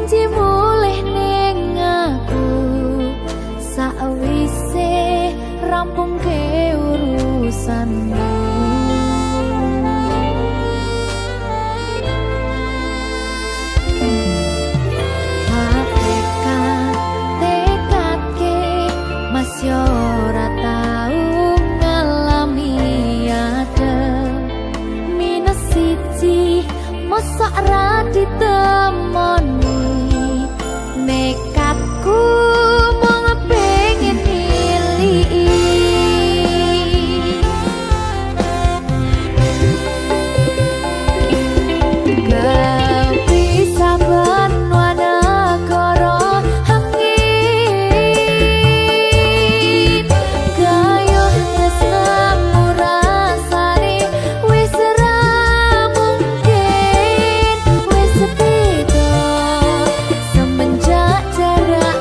janji mulih ning aku sakwise rampung ke urusanmu. Masih ora tau ngalami ada minus siji mosok ra ditemoni nekatku mau ngepengin milih gak bisa semenjak jarak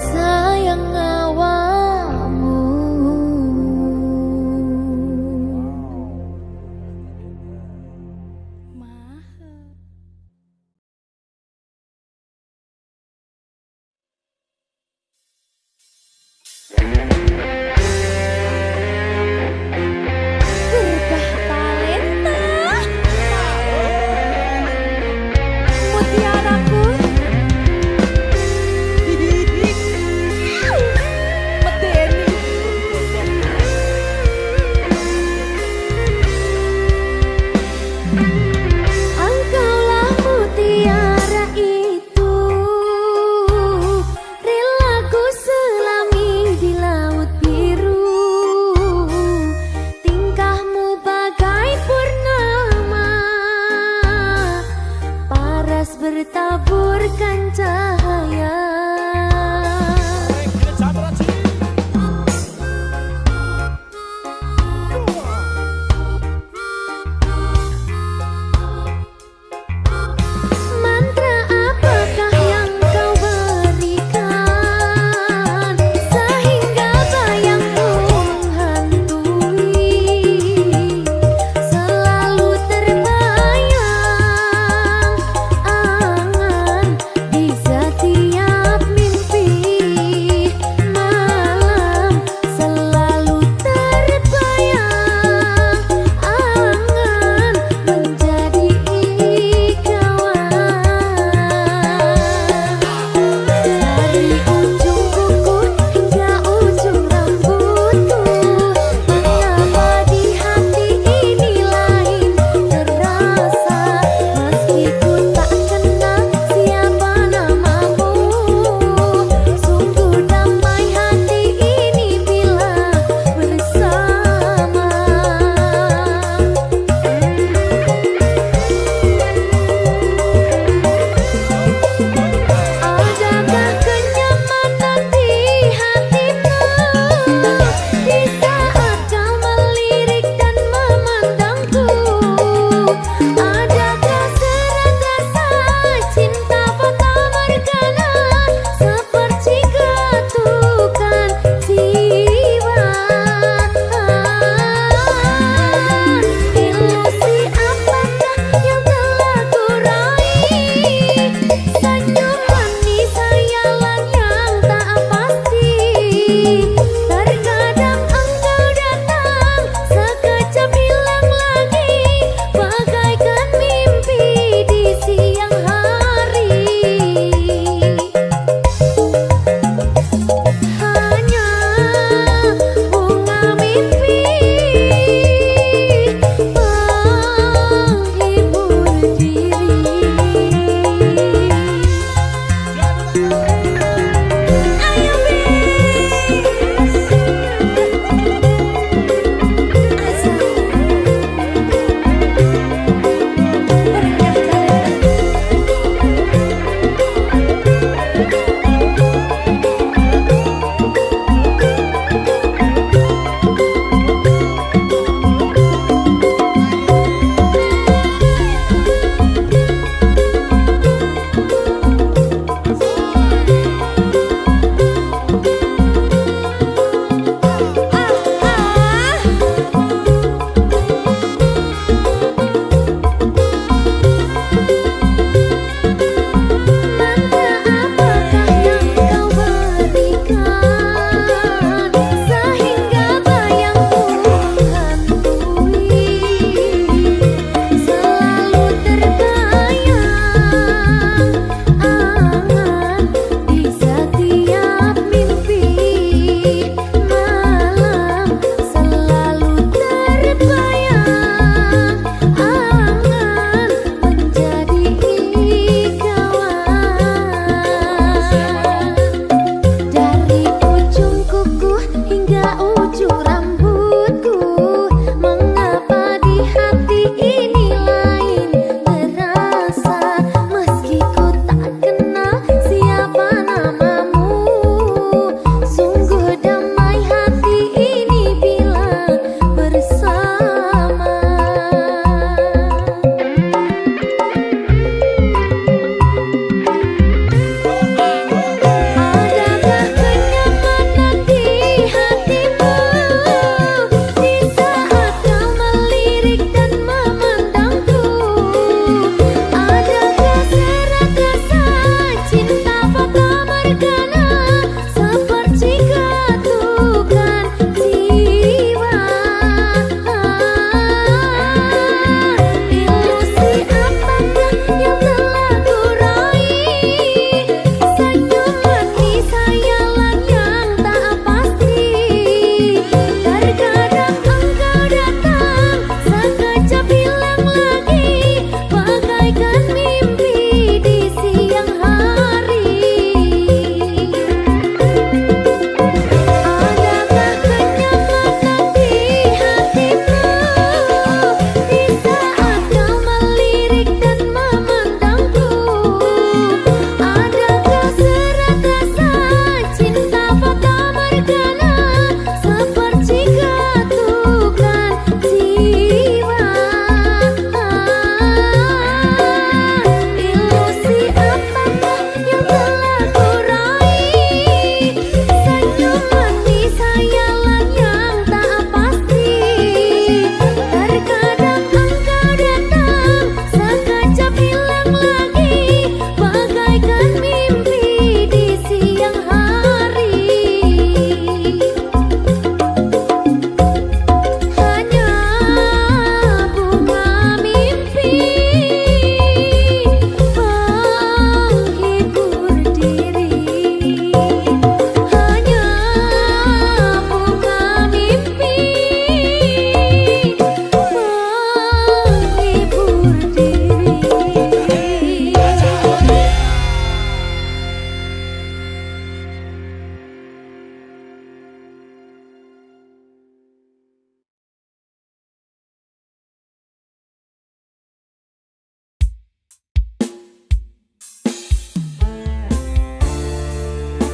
sayang awamu. Berkah talenta mutiaraku medeni. Engkaulah mutiara itu, rilaku selami di laut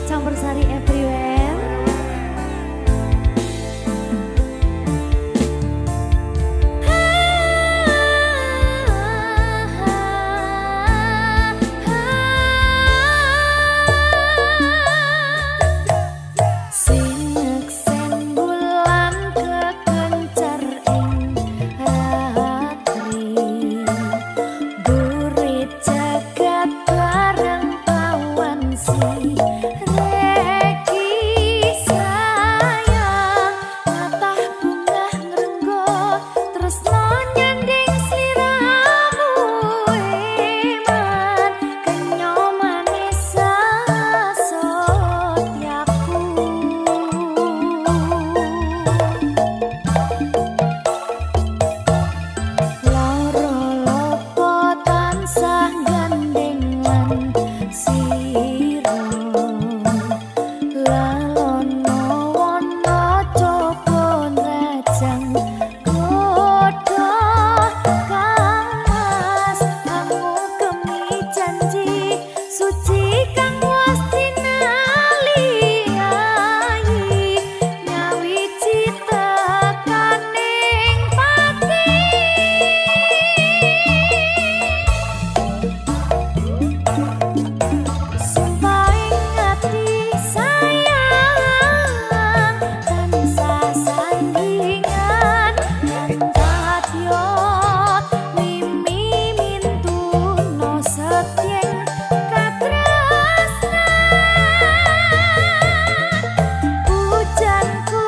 Campur sari everywhere. Sineksen bulan kekencer ing ratri, burit jagat bareng pawan si reki sayang, matah bunga ngrenggo tresno nyanding sliramu eman, kenyo manis sasotyaku. Loro lopo tansah gandeng lan sira, lalono wono coba nrajang godho kang mas, kamu kemi janji suci kang was tinali ayi, nyawiji tekaning pati. Sumpah ing ati sayang, tansah sandingan lan kadya mimi mintuno setyeng katresnan. Pujanku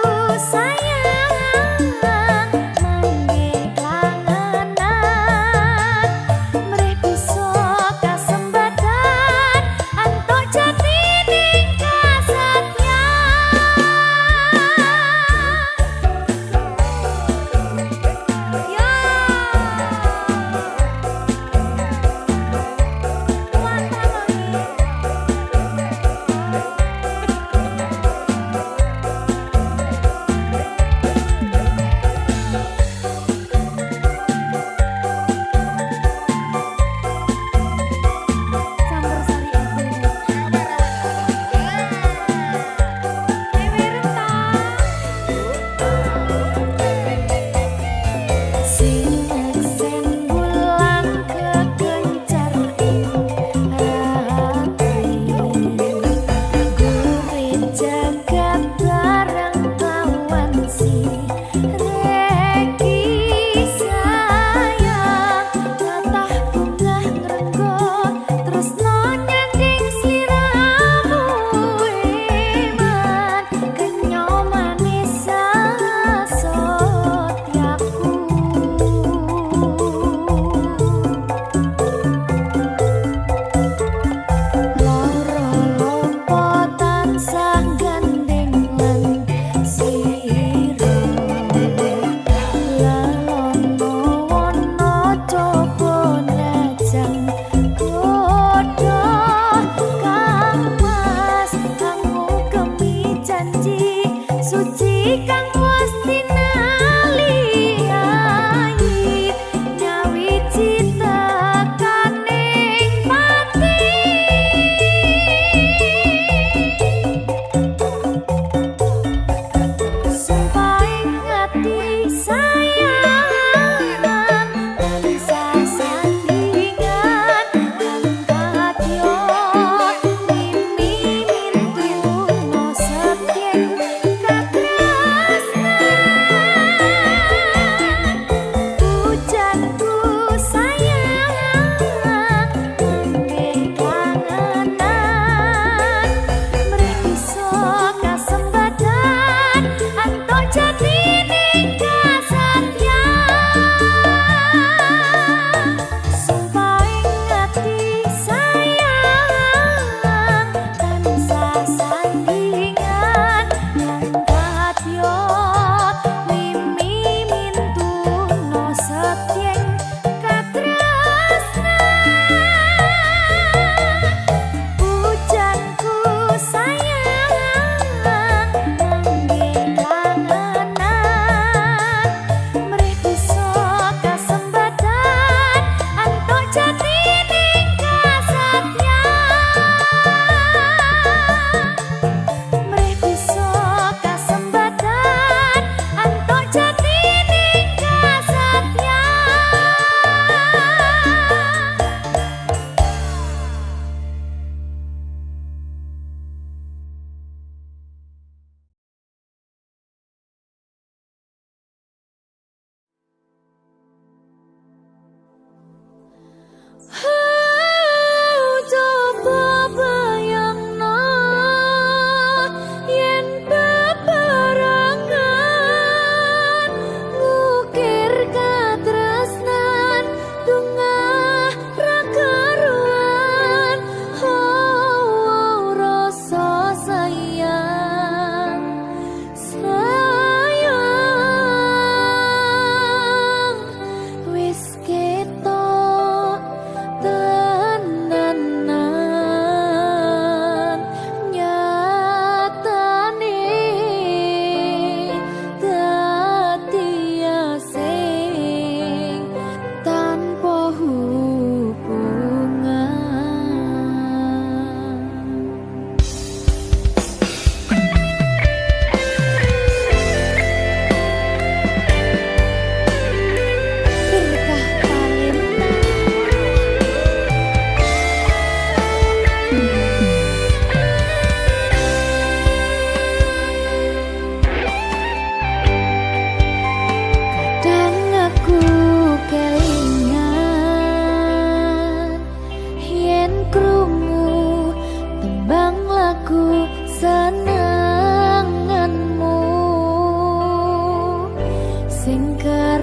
sayang manggih klangenan, mrih bisa kasembatan antuk jatining kasatyan. Ya campur sari Sineksen bulan kekencer ing ratri, gurit jagat bareng pawan si reki sayang, matah bunga ngrenggo tresno nyanding sliramu eman, kenyo manis sasotyaku. Loro lopo tansah gandeng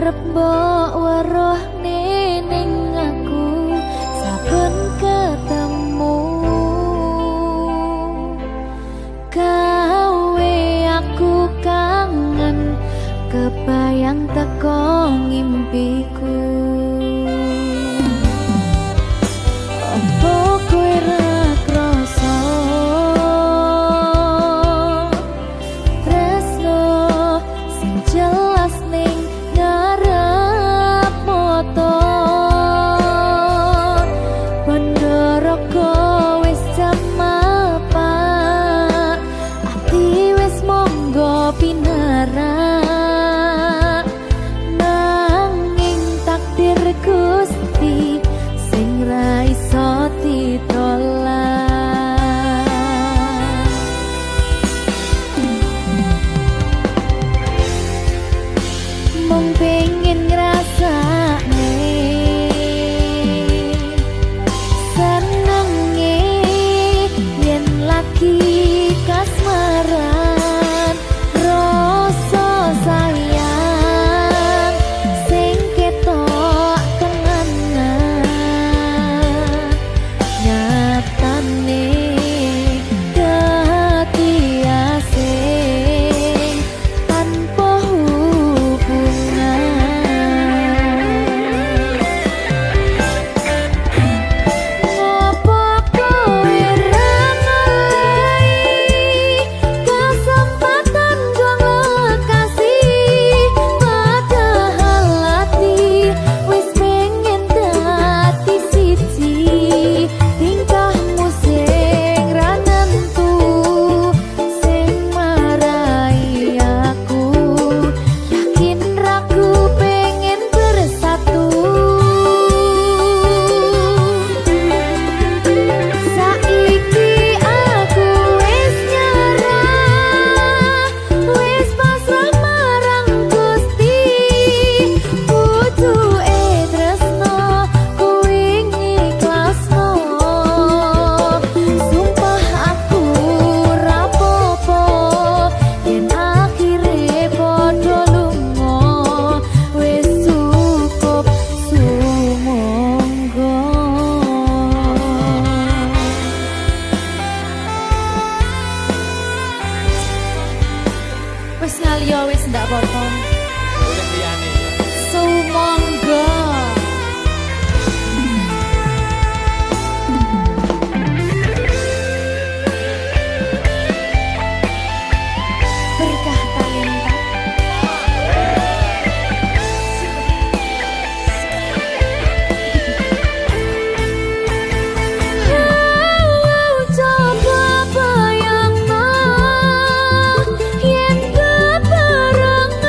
arep mbok weruh ning aku saben ketemu gawe aku kangen kebayang teko ngimpiku. Opo kowe ra krasa tresno sing jelas ning ngarep motor Pandorogo wis jam mapan ati wis monggo pinarak nanging takdir Gusti sing ra iso ditolak. Mung pengen ngrasakne senenge yen lagi kasmaran rasa sayang sing ketok tenganan nyatane dadi asing tanpa hubungan. Ngopo kowe ra ngalih kesempatan gong lekasih padahal hati wis pengen dadi siji tingkahmu sing ra nentu sing marai aku yakin ragu pengen bersatu. Saiki aku wis nyerah wis pasrah marang Gusti butuhe tresno kuwi ngikhlasno sumpah aku ra apa-apa yen akhire padha lunga wis cukup sumangga. Wis ngaliyo wis ndak apa-apa. Urip liyane. Sumangga. Berkah talenta. Coba bayangno yen bebarengan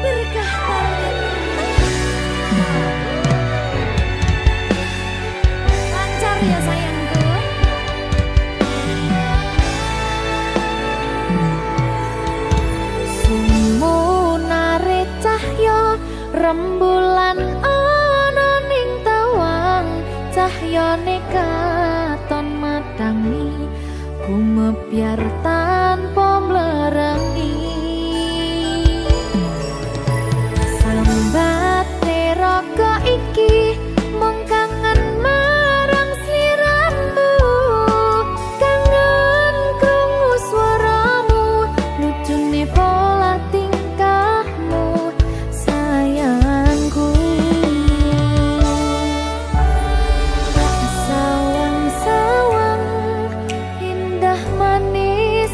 Berkah kalian lancar ya sayangku. Sumunare cahya rembulan ana ning tawang, cahyane katon madangi gumebyar tanpa mlerengi. Sambate raga iki mung kangen marang sliramu, kangen krungu swaramu, lucune pola tingkahmu sayangku. Sawang-sawang indah manis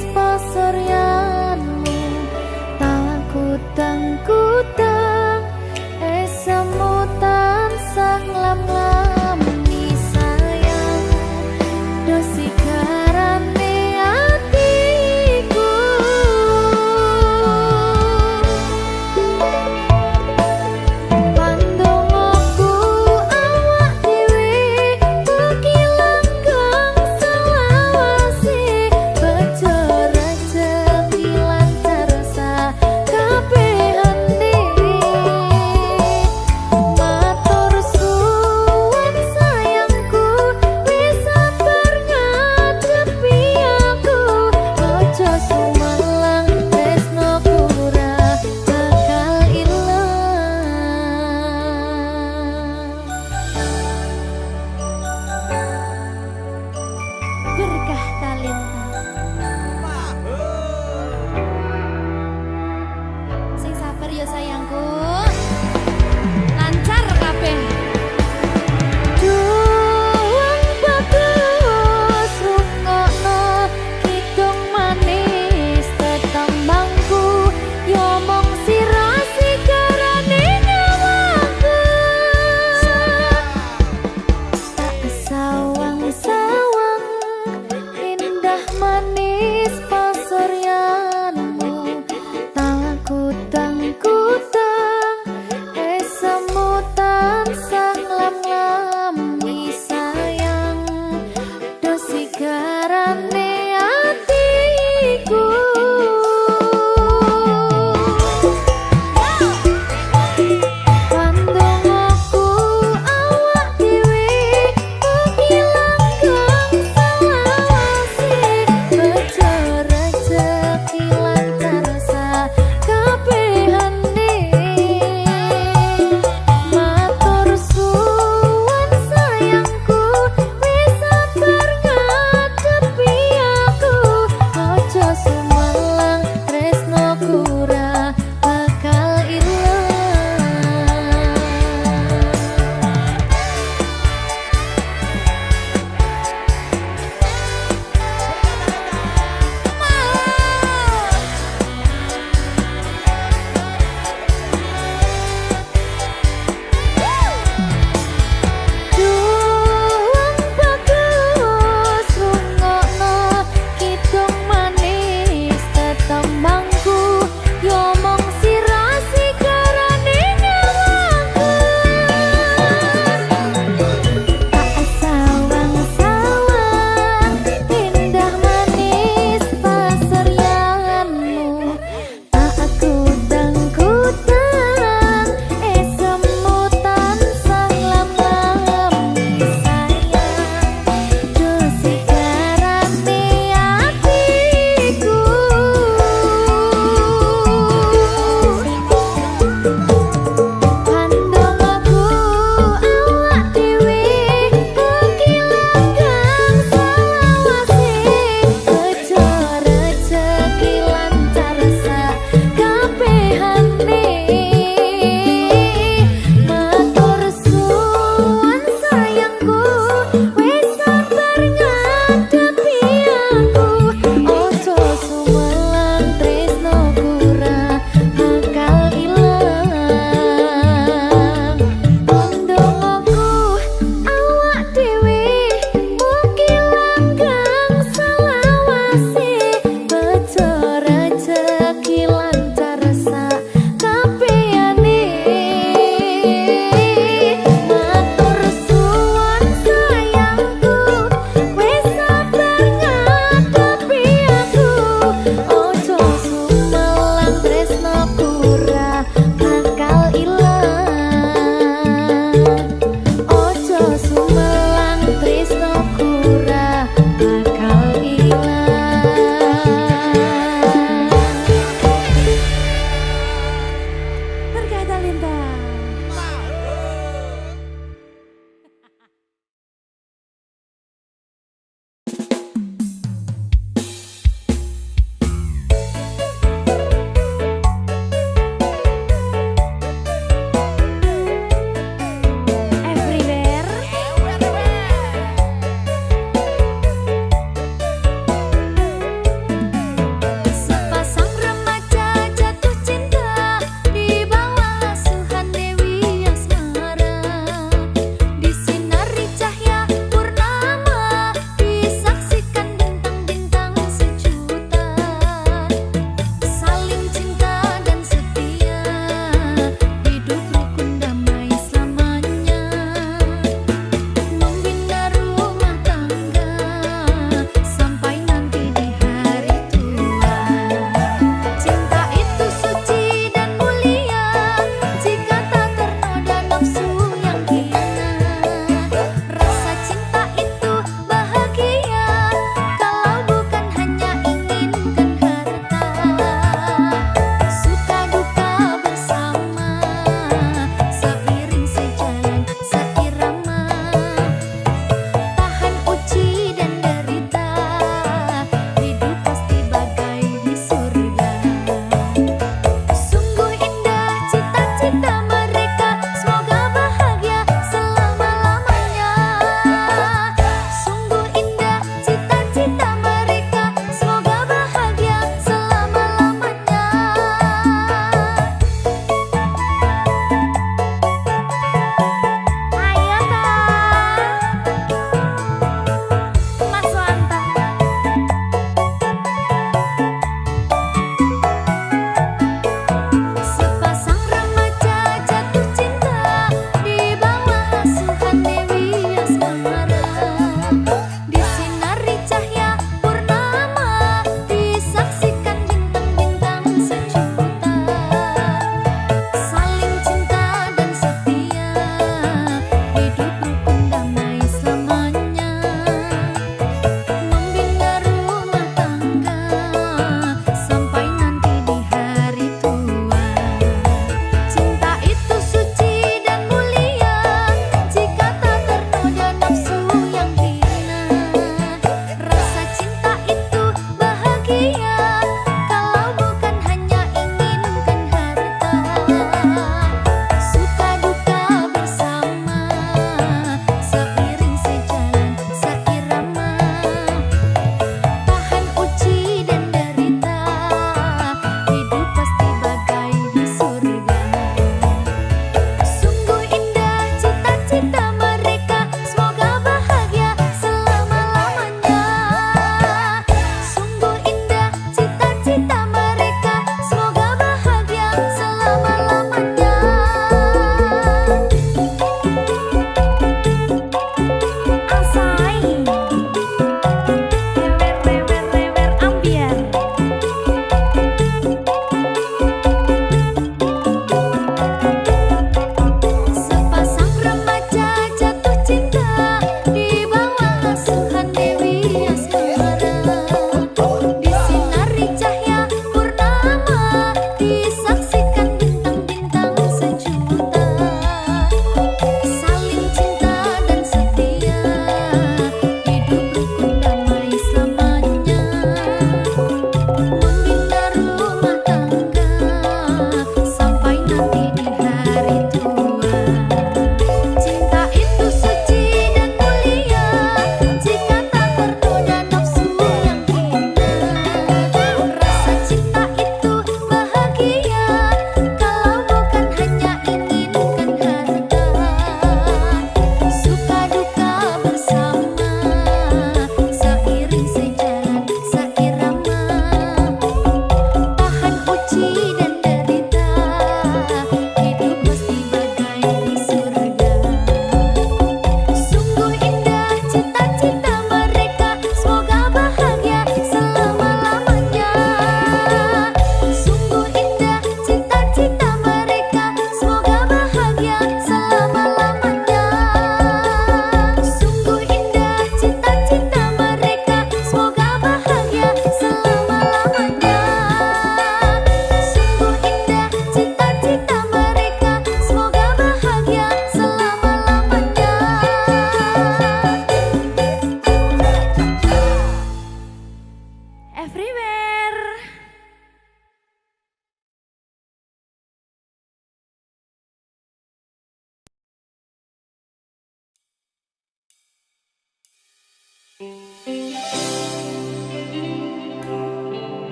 Aku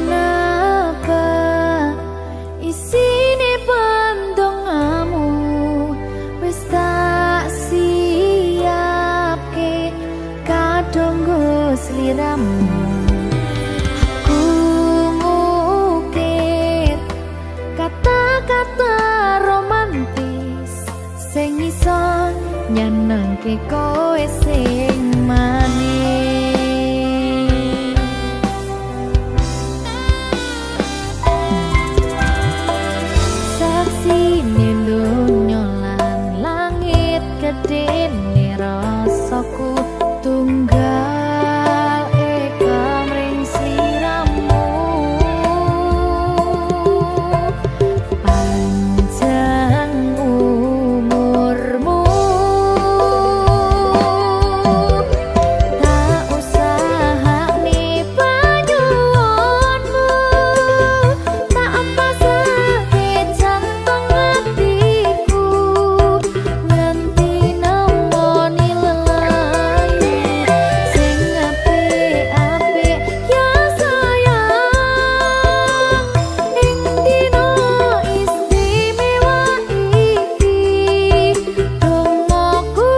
napa isine pandongamu wis tak siapke kadung sliramu. Aku ngukir kata-kata romantis sing iso nyenengke kowe sing manis. Saksine donya lan langit gedene rasaku tunggal eka mring sliramu. Panjang umurmu tak usahane panyuwunmu, tak pasake jantung hatiku nganti nemoni lelayu sing apik-apik ya sayang. Ing dina istimewa iki dongaku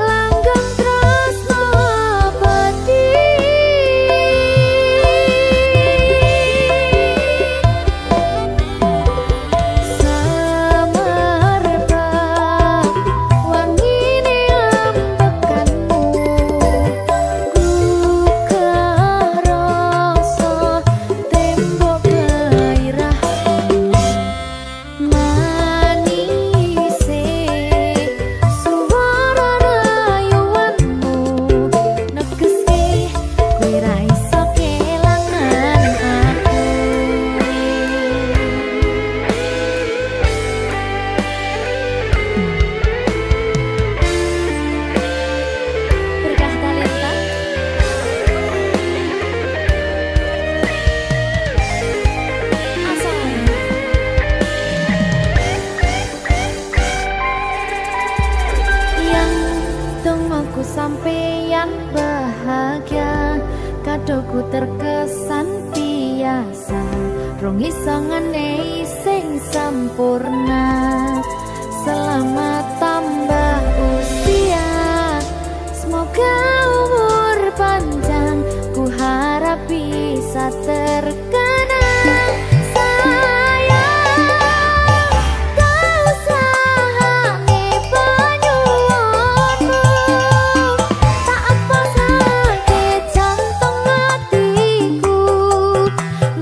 langgeng tresno abadi. Samarba wangine ambekanmu gugah rasa tembok gairahmu. Manise suara rayuanmu negeske kowe ra iso kelangan aku. Berkah talenta asal yang tunggu sampeyan bahagia kadoku terkesan biasa rong iso ngenehi sing sempurna. Selamat tambah usia, semoga umur panjang, ku harap bisa terkenang. Sayang, tak usahane panyuwunmu, tak pasake jantung hatiku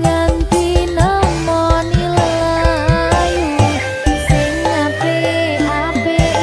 nganti nemoni lelayu sing apik-apik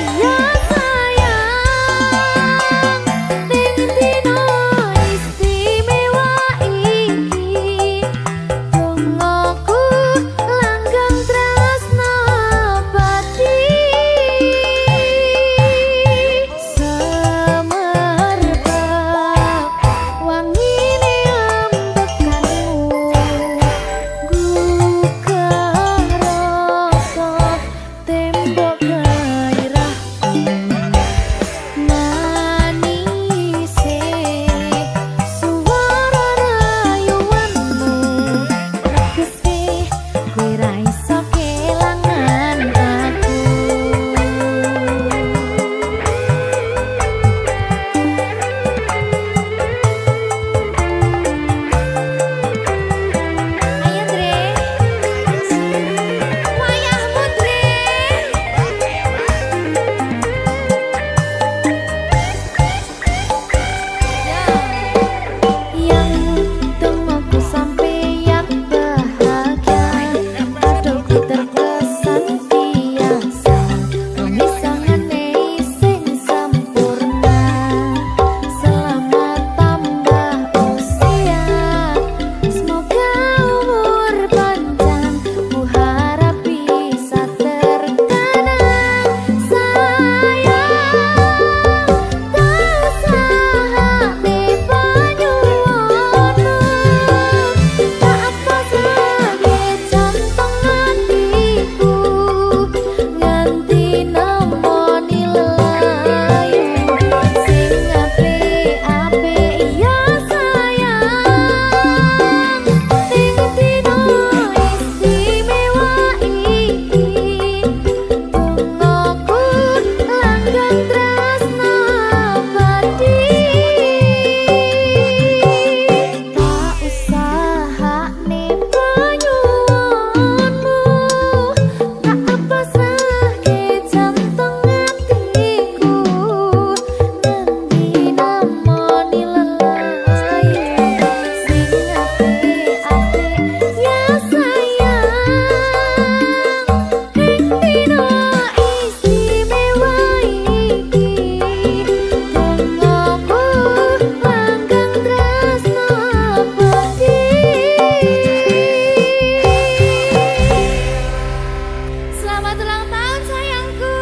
Selamat ulang tahun sayangku.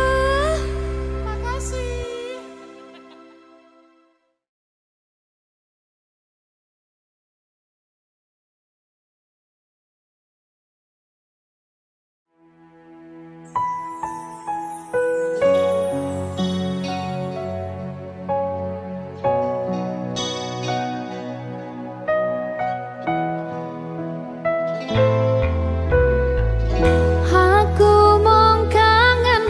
Makasih. Aku mong kangen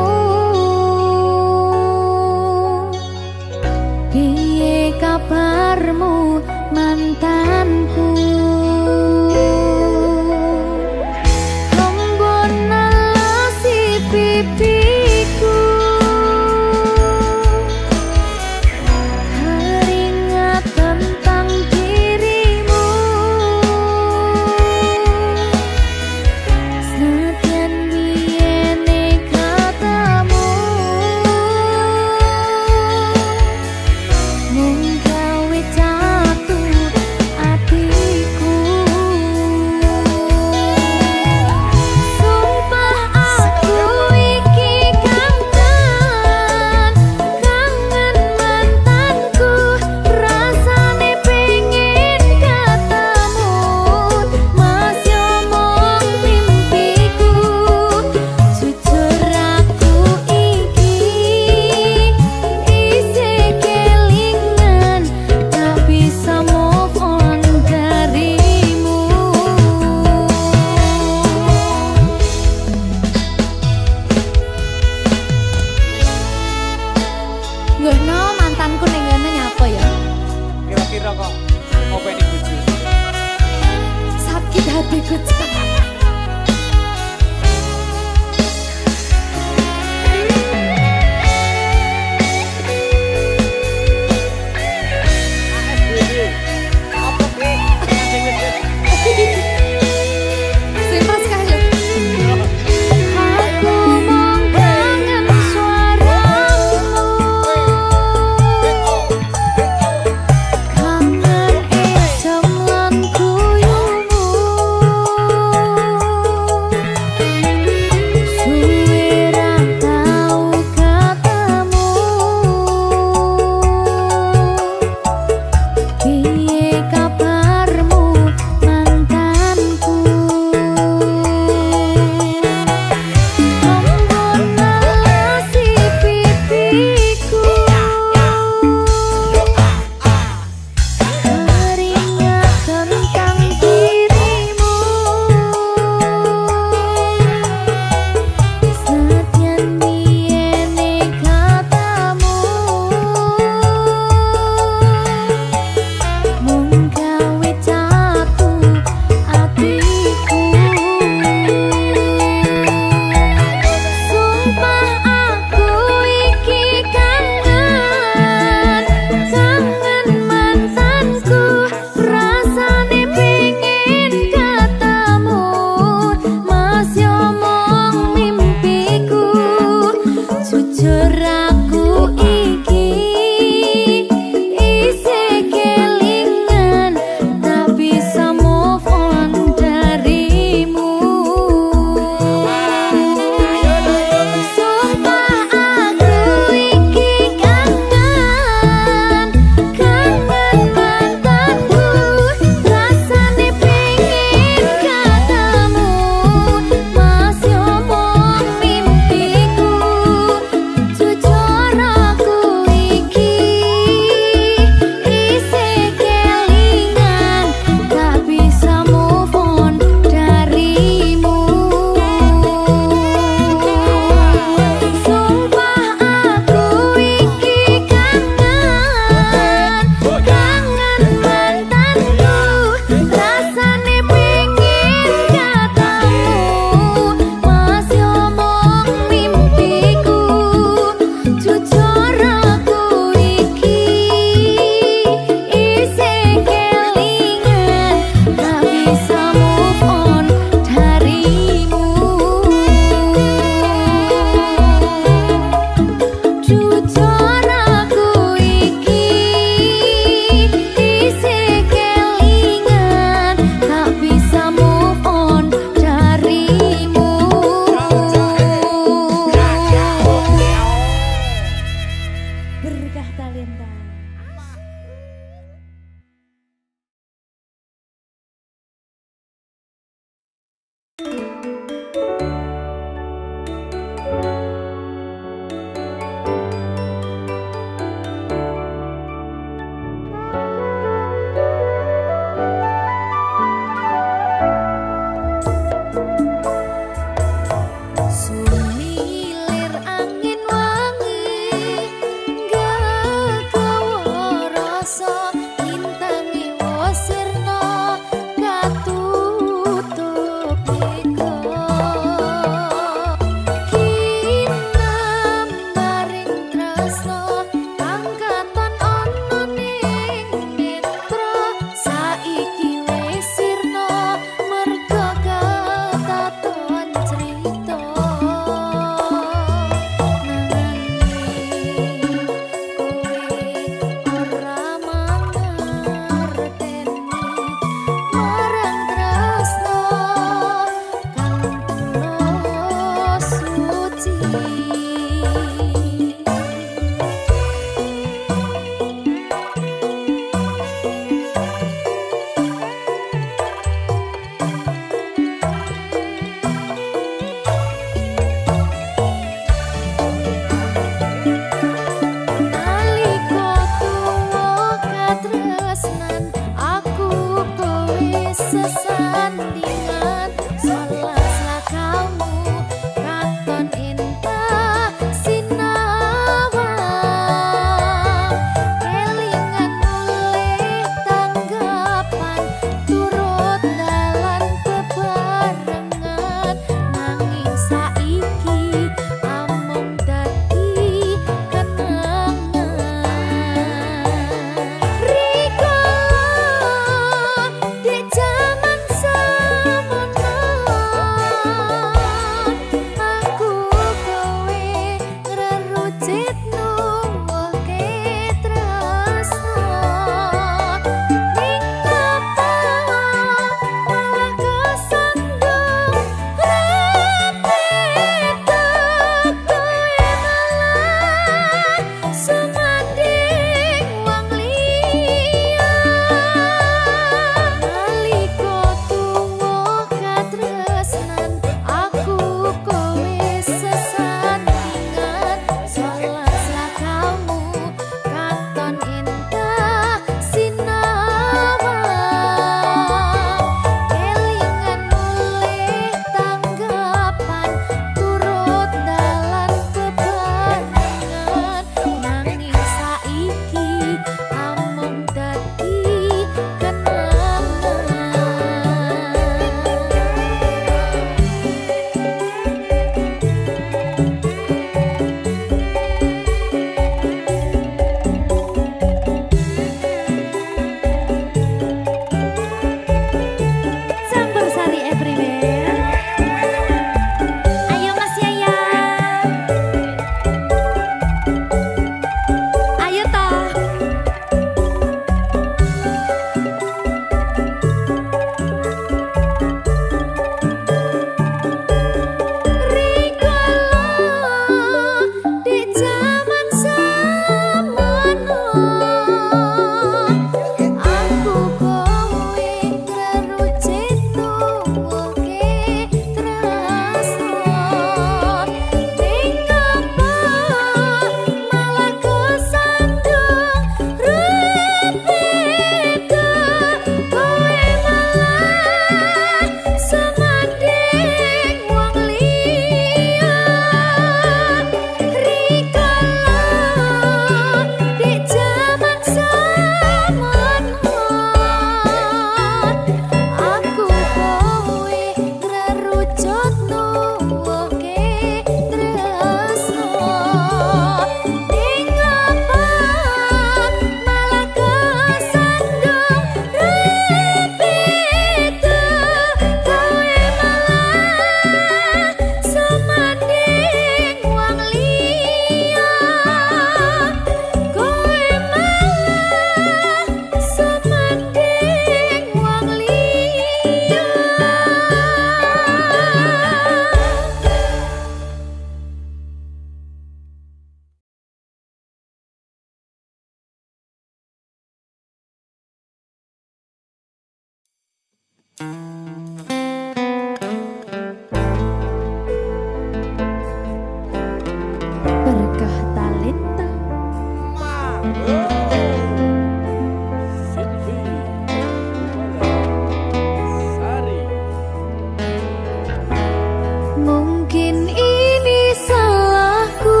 Mungkin ini salahku,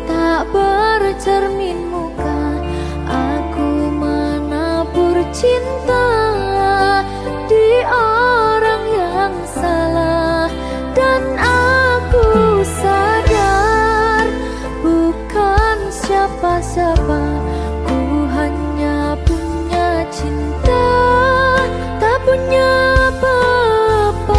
tak bercermin muka. Aku menabur cinta di orang yang salah. Dan aku sadar bukan siapa-siapa. Ku hanya punya cinta, tak punya apa-apa.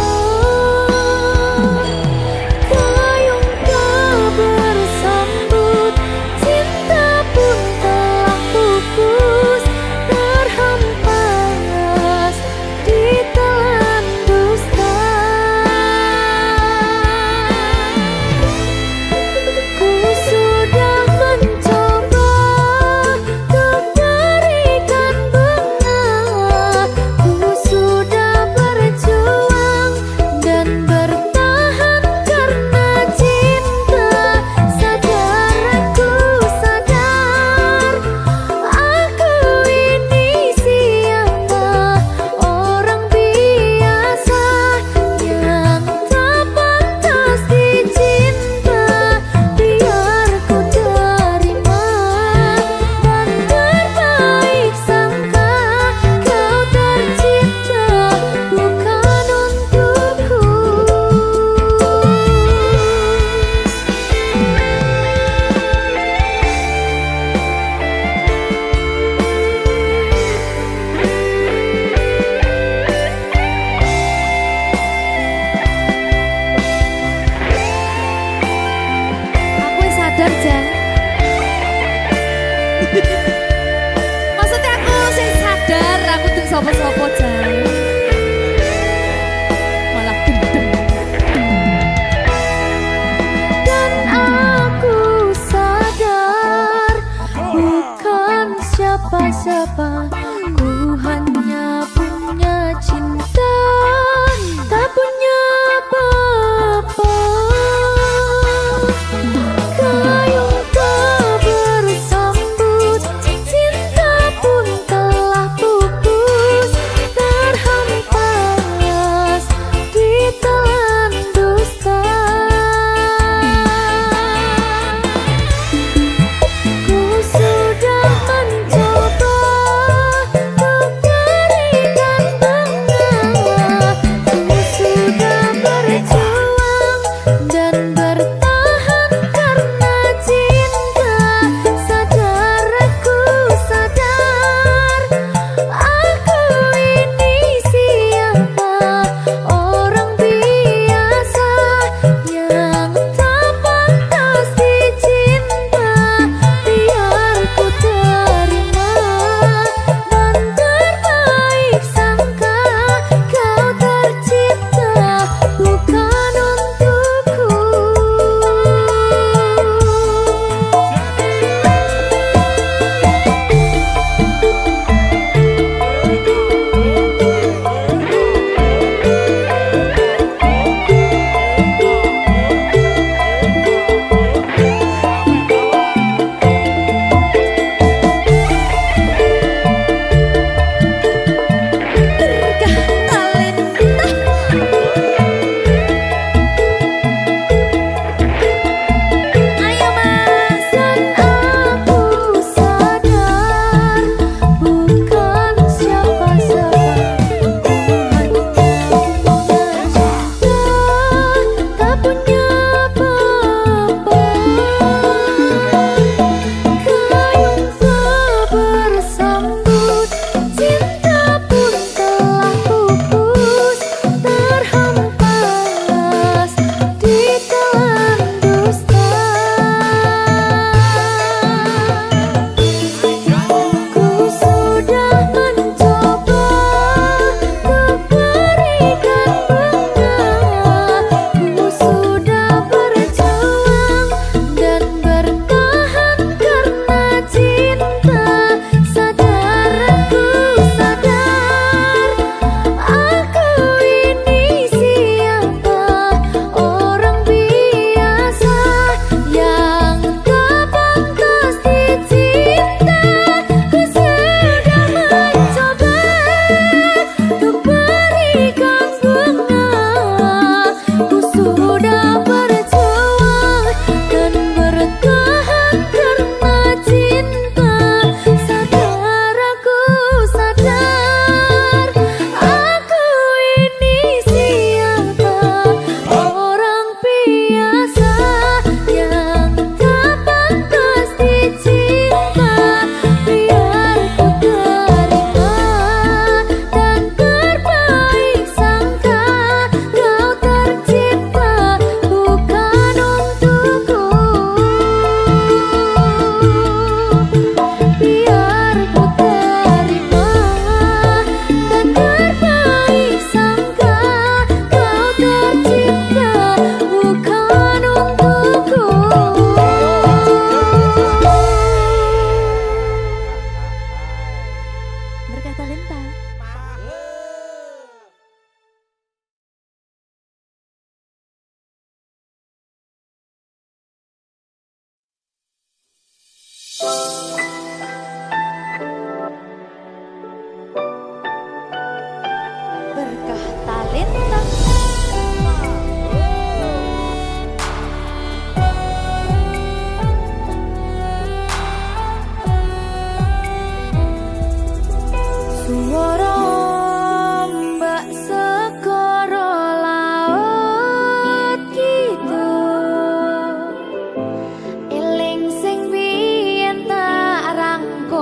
Gayung tak bersambut, cinta pun telah pupus, terhempas di telan dusta. Ku sudah mencoba untuk berikan bunga. Ku sudah berjuang dan bertahan karena cinta. Sadar aku sadar, aku ini siapa? Orang biasa yang tak pantas dicinta. Biar ku terima dan berbaik sangka. Kau tercipta bukan untukku. Aku wis sadar, Jang. Maksudnya aku sing sadar aku tuh sopo-sopo, Jang. Malah gendeng. Dan aku sadar bukan siapa-siapa. Ku hanya punya cinta, tak punya apa-apa. Gayung tak bersambut, cinta pun telah pupus, Berkah talenta. Suara ombak segara laut gitu, eling sing biyen tak rangkul,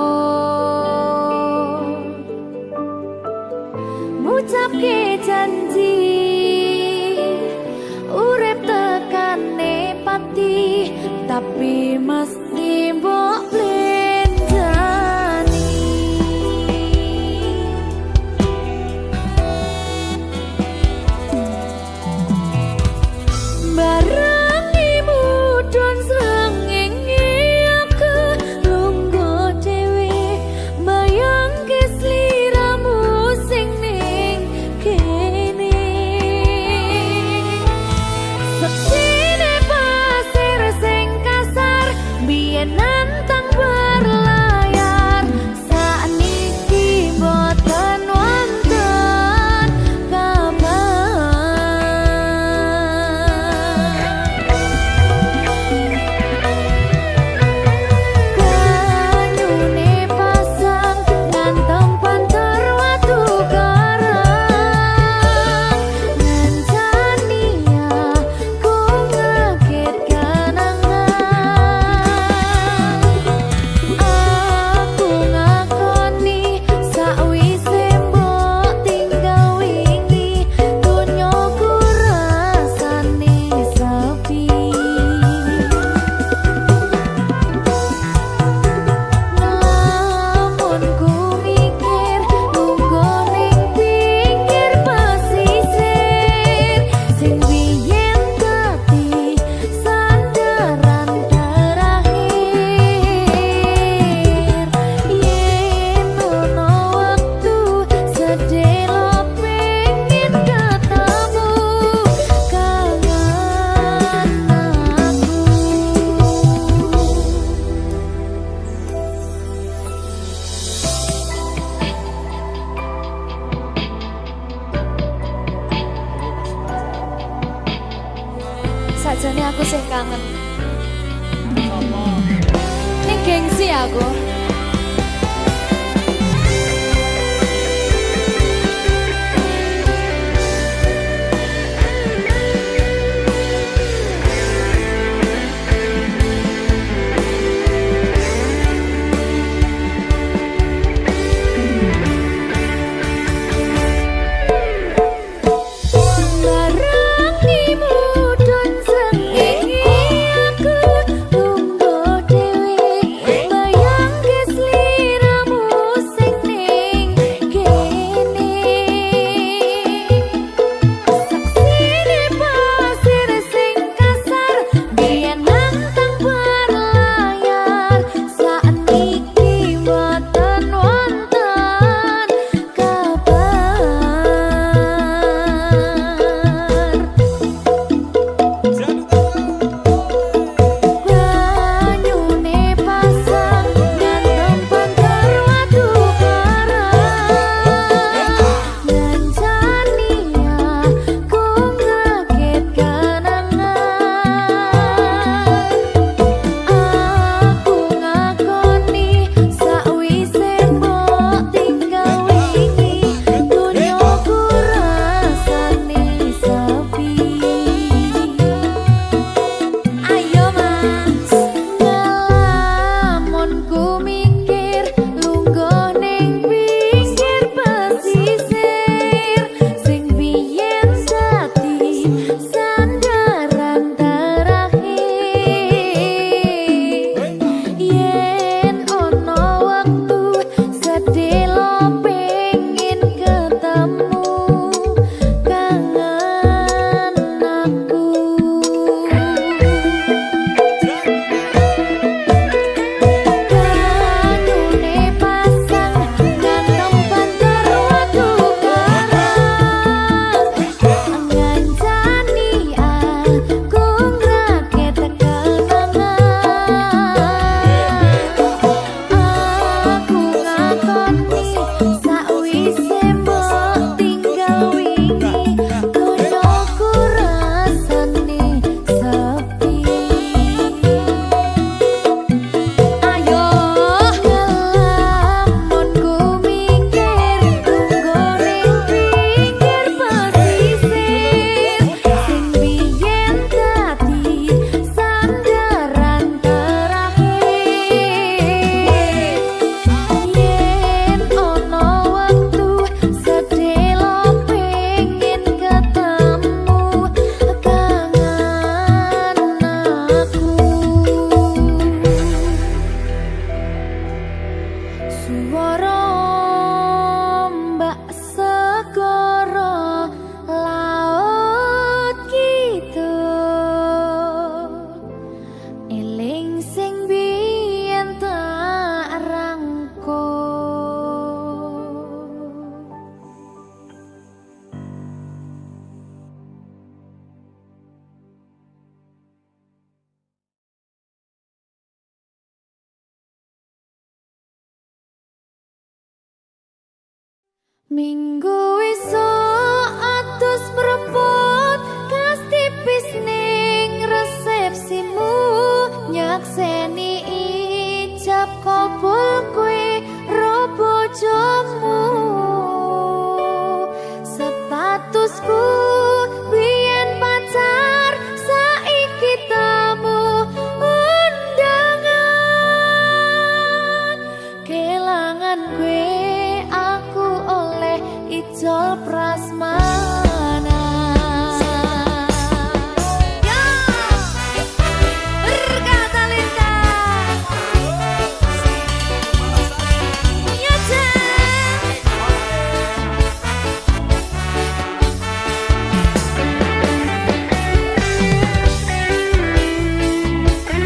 ngucapke janji urip tekane pati, tapi mesti mbok blenjani. Barangi mudhun srengenge aku lungguh dhewe, mbayangke sliramu sing ning kene. Seksine pasir sing kasar biyen nantang berlayar, sakniki boten wonten kabar. Kanyune pasang ngantem pantar watu karang, ngancani aku ngaget kanangan. Aku ngakoni sakwise mbok tinggal wingi, donyaku rasane sepi. Namun ku mikir lungguh ning pinggir pasisir, sing biyen dadi sandaran terakhir. Yen ono wektu sedelo pengen ketemu kangen aku. Sajane aku sih kangen. Ning gengsi aku. Barangi mudhun srengenge aku lungguh dhewe, mbayangke Minggu esuk atus mrepot kas tipis ning resepsimu nyakseni ijab kabul kowe ro bojomu statusku biyen pacar saiki tamu undangan kelangan kowe aku oleh ijol prasmana. Ya, berkata Linda. Ya,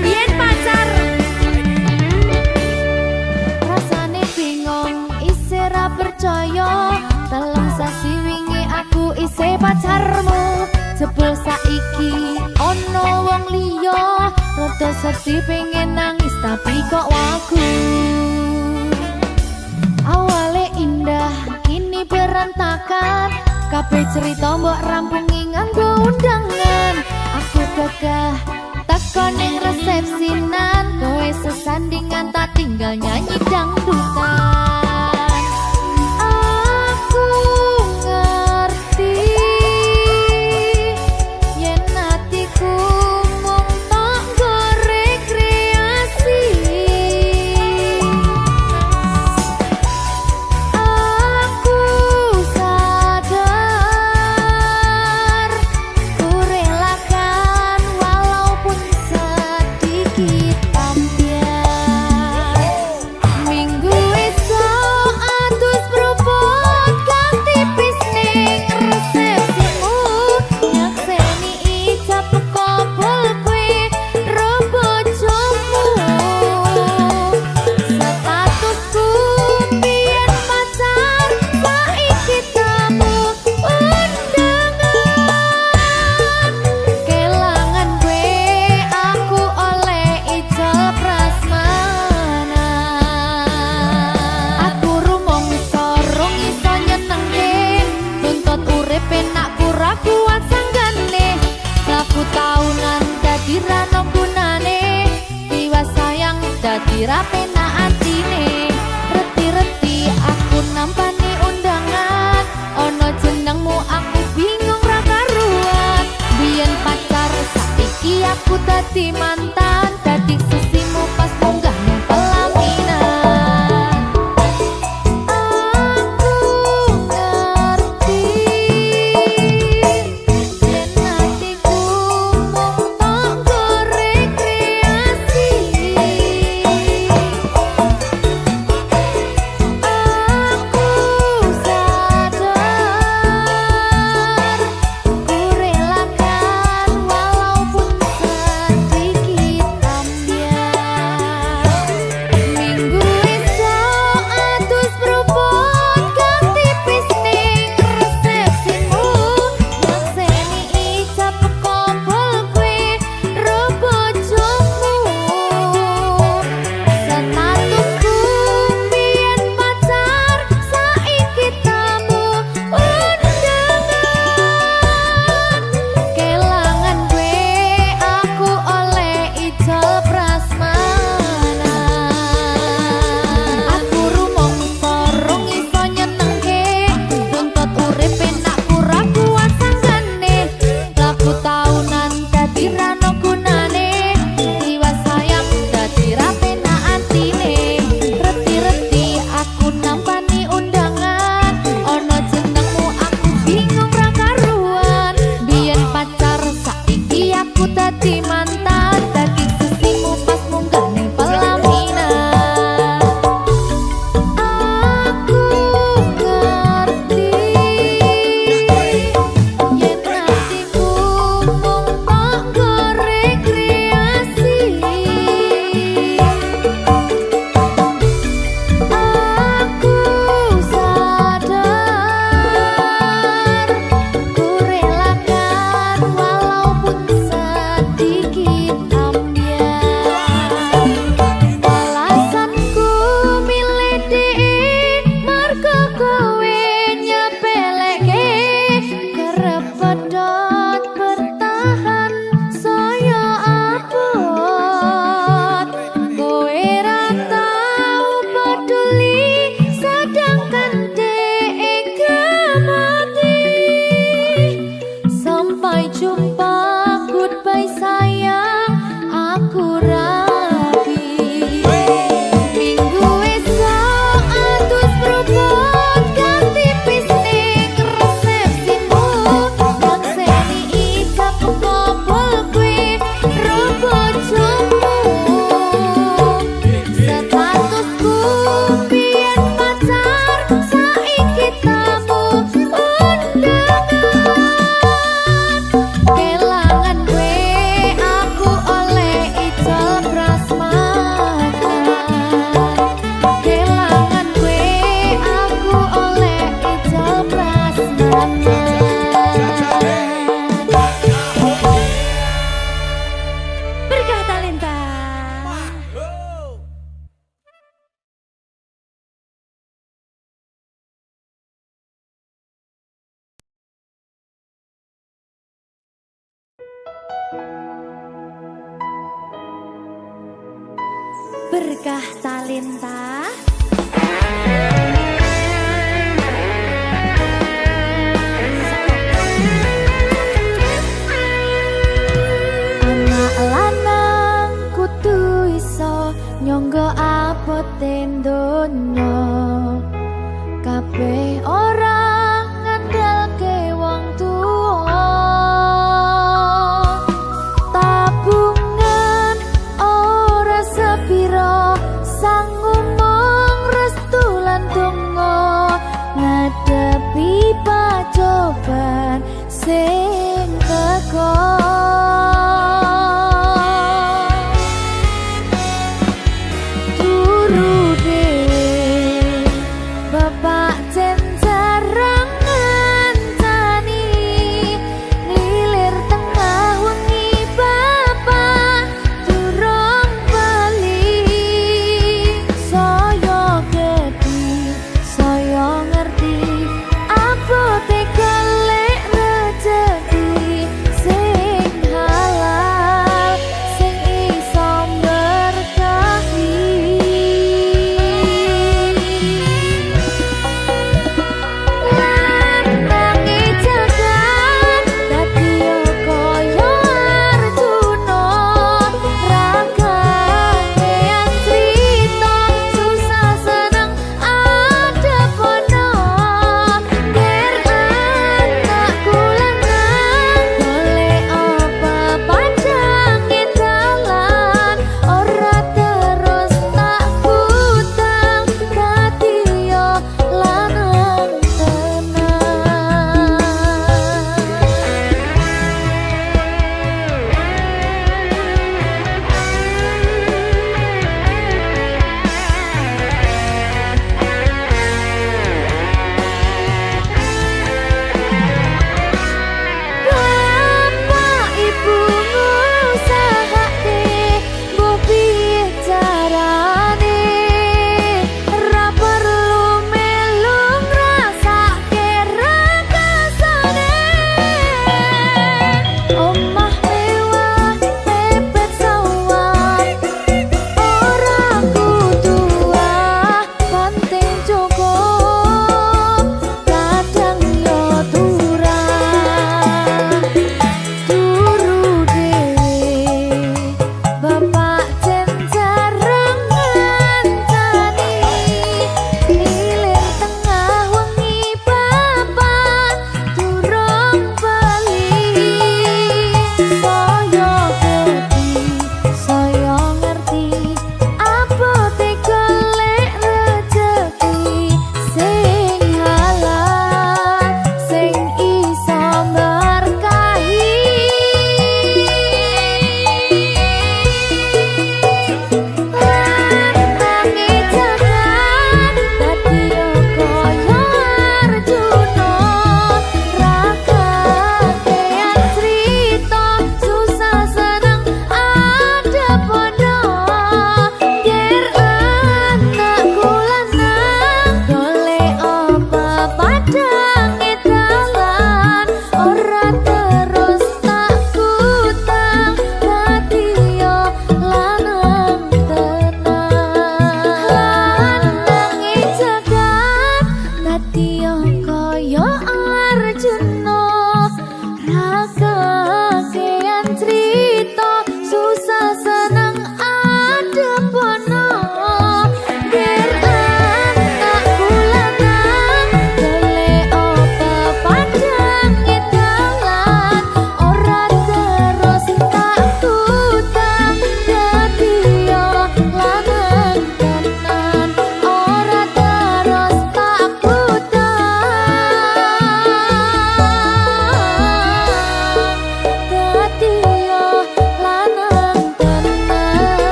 biyen pacar rasane bingung isih ra percaya telung sasi wingi aku isih pacarmu jebul saiki ono wong liya rada sedih pengen nangis tapi kok wagu awale indah kini berantakan kabeh cerita mbok rampungi nganggo undangan aku gagah teko ning resepsinan kowe sesandingan tak tinggal nyanyi dangdutan. Aku ngerti yen atiku mung tok nggo rekreasi. Aku sadar ku relakan walaupun sedikit ambiar. Minggu esok atus propot kas tipis ning resepsimu nyakseni ijab kabul kowe ro bojomu statusku biyen pacar saiki tamu undangan kelangan kowe aku oleh ijol prasmana. Aku rumong sorong iso nyenengke tuntut urip enak ora kuat sanggane laku taunan dadi rano gunane tiwas sayang dadi ra penak atine reti-reti aku nampani undangan ono jenengmu aku bingung ra karuan biyen pacar saiki aku dadi mantan dadi sesimu pas munggah ning pelaminan. Aku ngerti yen atiku mung tok nggo rekreasi. Aku sadar ku relakan walaupun sedikit ambiar. Minggu esok atus propot kas tipis ning resepsimu nyakseni ijab kabul kowe ro bojomu statusku biyen pacar saiki tamu undangan kelangan kowe aku oleh ijol prasmana. Aku rumong sorong iso nyenengke tuntut urip enak ora kuat sanggane laku taunan dadi rano gunane tiwas sayang dadi ra penak atine reti-reti aku nampani undangan ono jenengmu aku bingung ra karuan biyen pacar saiki aku dadi mantan dadi sesimu pas munggah ning pelaminan. Aku ngerti yen atiku mung tok nggo rekreasi. Aku sadar ku relakan walaupun sedikit Berkah talenta anak lanang kudu iso nyangga abote donya kabeh ora ngandalke wong tuwa tabungan ora sepiro sanggup mung restu lan donga ngadepi pacoban sing teko turu dhewe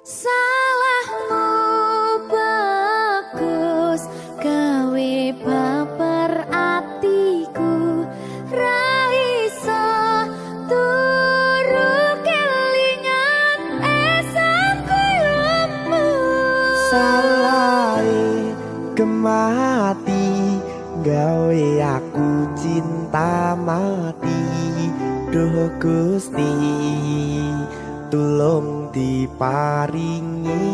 Salahmu bagus gawe baper atiku ra iso turu kelingan esangku Salah kemati gawe aku cinta mati Duh Gusti tulung diparingi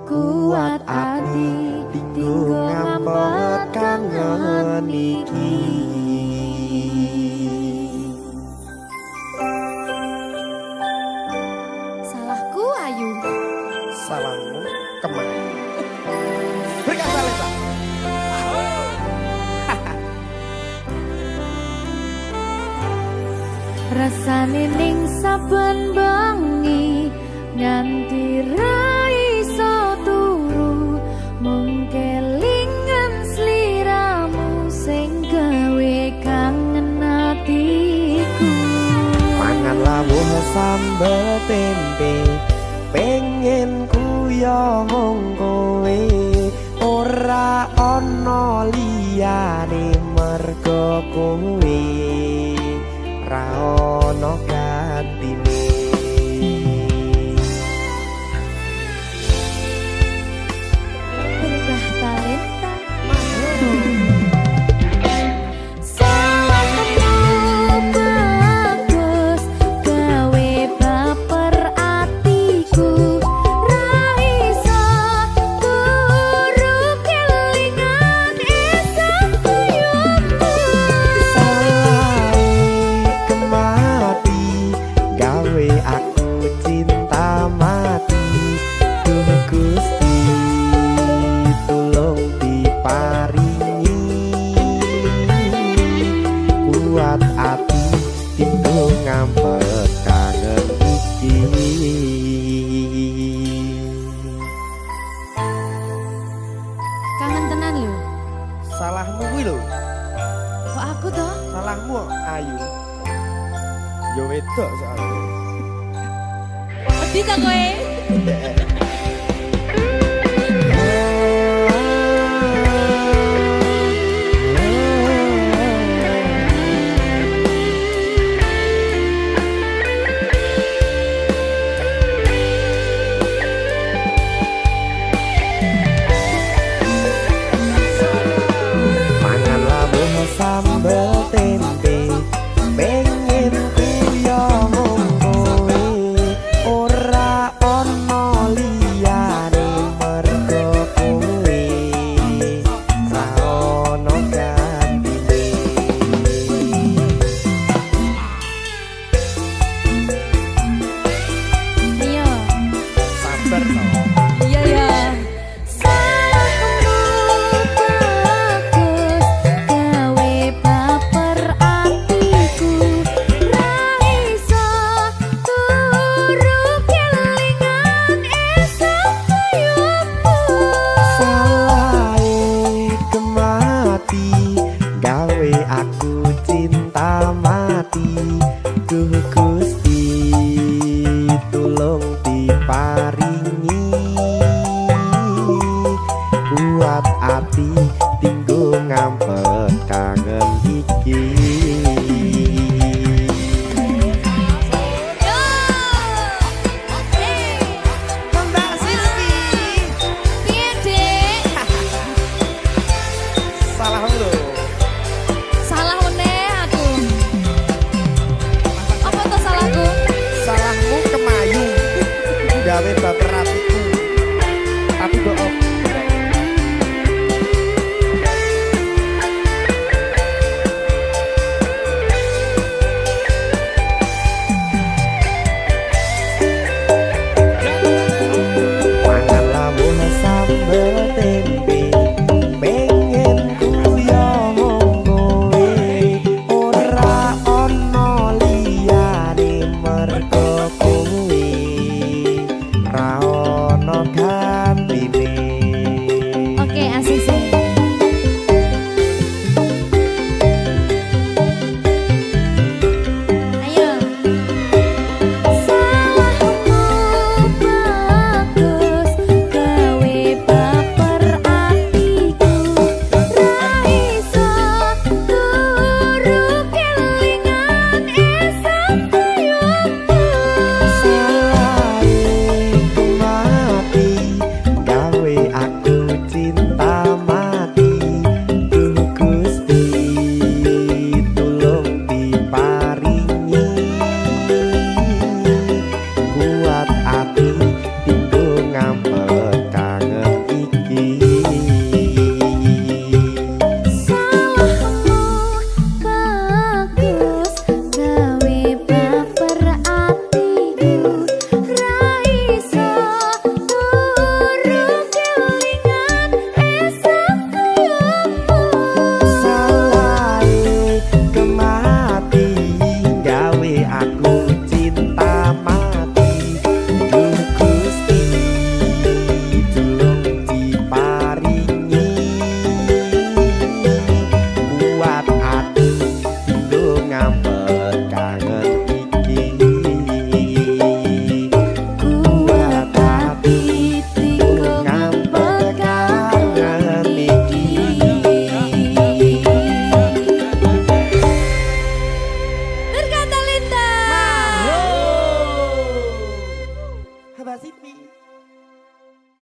kuat ati tinggo ngambek kangen iki salahku ayu salahmu kemana berkata Lesa rasane ning saben bengi nganti ra iso turu mung kelingan sliramu sing gawe kangen atiku mangan lawuh sambel tempe pengen kuyong kowe ora ana liyane mergo kowe ra ono gantine berkah talenta salahmu bagus gawe baper atiku ra iso turu kelingan esok kuyumu mati gawe aku cinta mati Duh Gusti tulung diparingi kuat ati tinggo ngambek kangen iki kangen tenan lho salahmu kuwi lho kok aku toh salahmu ayu yo wedok soalnya Wedi ta kowe? mangan lawuh sambel tempe pengen kuyong kowe ora ana liyane mergo kowe ra ono gantine iya sabar to Iya ya. salahmu bagus gawe baper atiku ra iso turu kelingan esok kuyumu salahe kemati gawe aku cinta mati Duh Gusti tulung diparingi kuat ati tinggo ngambek kangen iki Yo. Mbak Silvi Piye, Dik? salahmu lho Salah meneh aku. Apa tuh salahku? salahmu kemayu gawe baper atiku tapi kok Siti